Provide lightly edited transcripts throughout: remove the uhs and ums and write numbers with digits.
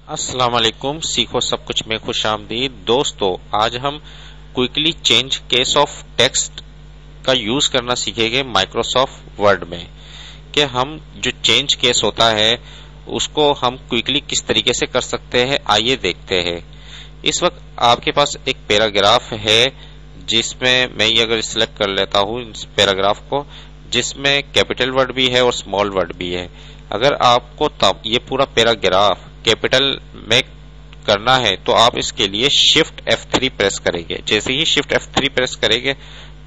अस्सलाम वालेकुम। सीखो सब कुछ में खुश आमदीद। दोस्तों, आज हम quickly change case of text का यूज करना सीखेंगे माइक्रोसॉफ्ट वर्ड में कि हम जो चेंज केस होता है उसको हम क्विकली किस तरीके से कर सकते हैं। आइए देखते हैं। इस वक्त आपके पास एक पैराग्राफ है जिसमें मैं ये अगर सिलेक्ट कर लेता हूं इस पैराग्राफ को, जिसमें कैपिटल वर्ड भी है और स्मॉल वर्ड भी है। अगर आपको तब ये पूरा पैराग्राफ कैपिटल में करना है तो आप इसके लिए शिफ्ट F3 प्रेस करेंगे। जैसे ही शिफ्ट F3 प्रेस करेंगे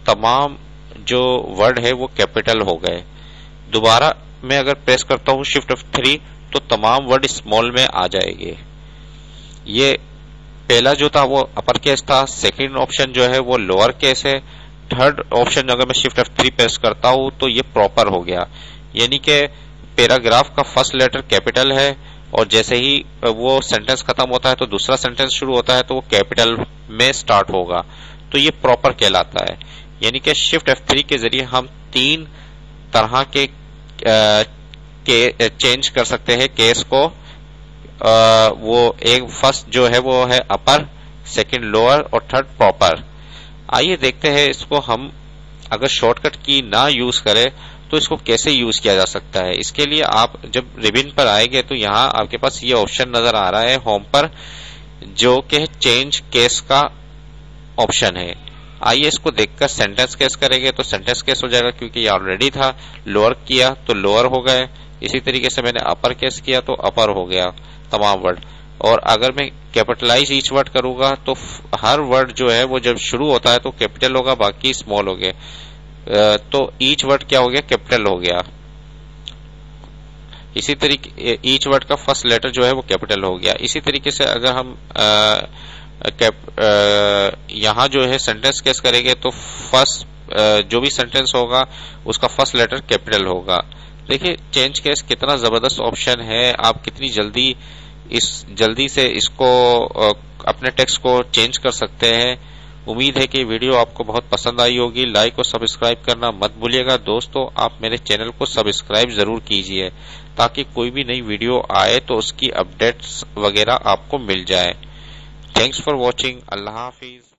तमाम जो वर्ड है वो कैपिटल हो गए। दोबारा मैं अगर प्रेस करता हूं शिफ्ट F3 तो तमाम वर्ड स्मॉल में आ जाएंगे। ये पहला जो था वो अपर केस था, सेकंड ऑप्शन जो है वो लोअर केस है, थर्ड ऑप्शन अगर मैं शिफ्ट F3 प्रेस करता हूं तो ये प्रॉपर हो गया। यानी कि पैराग्राफ का फर्स्ट लेटर कैपिटल है और जैसे ही वो सेंटेंस खत्म होता है तो दूसरा सेंटेंस शुरू होता है तो वो कैपिटल में स्टार्ट होगा, तो ये प्रॉपर कहलाता है। यानी कि शिफ्ट F3 के जरिए हम तीन तरह के चेंज कर सकते हैं केस को। वो एक फर्स्ट जो है वो है अपर, सेकंड लोअर और थर्ड प्रॉपर। आइए देखते हैं इसको हम अगर शॉर्टकट की ना यूज करें तो इसको कैसे यूज किया जा सकता है। इसके लिए आप जब रिबिन पर आएंगे तो यहाँ आपके पास ये ऑप्शन नजर आ रहा है होम पर, जो कि चेंज केस का ऑप्शन है। आइए इसको देखकर सेंटेंस केस करेंगे तो सेंटेंस केस हो जाएगा क्योंकि ये ऑलरेडी था। लोअर किया तो लोअर हो गए, इसी तरीके से मैंने अपर केस किया तो अपर हो गया तमाम वर्ड। और अगर मैं कैपिटलाइज ईच वर्ड करूंगा तो हर वर्ड जो है वो जब शुरू होता है तो कैपिटल होगा, बाकी स्मॉल हो गए। तो ईच वर्ड क्या हो गया, कैपिटल हो गया। इसी तरीके ईच वर्ड का फर्स्ट लेटर जो है वो कैपिटल हो गया। इसी तरीके से अगर हम यहां जो है सेंटेंस केस करेंगे तो फर्स्ट जो भी सेंटेंस होगा उसका फर्स्ट लेटर कैपिटल होगा। देखिए चेंज केस कितना जबरदस्त ऑप्शन है। आप कितनी जल्दी से इसको अपने टेक्स्ट को चेंज कर सकते हैं। उम्मीद है कि वीडियो आपको बहुत पसंद आई होगी। लाइक और सब्सक्राइब करना मत भूलिएगा। दोस्तों, आप मेरे चैनल को सब्सक्राइब जरूर कीजिए ताकि कोई भी नई वीडियो आए तो उसकी अपडेट्स वगैरह आपको मिल जाए। Thanks for watching. Allah Hafiz.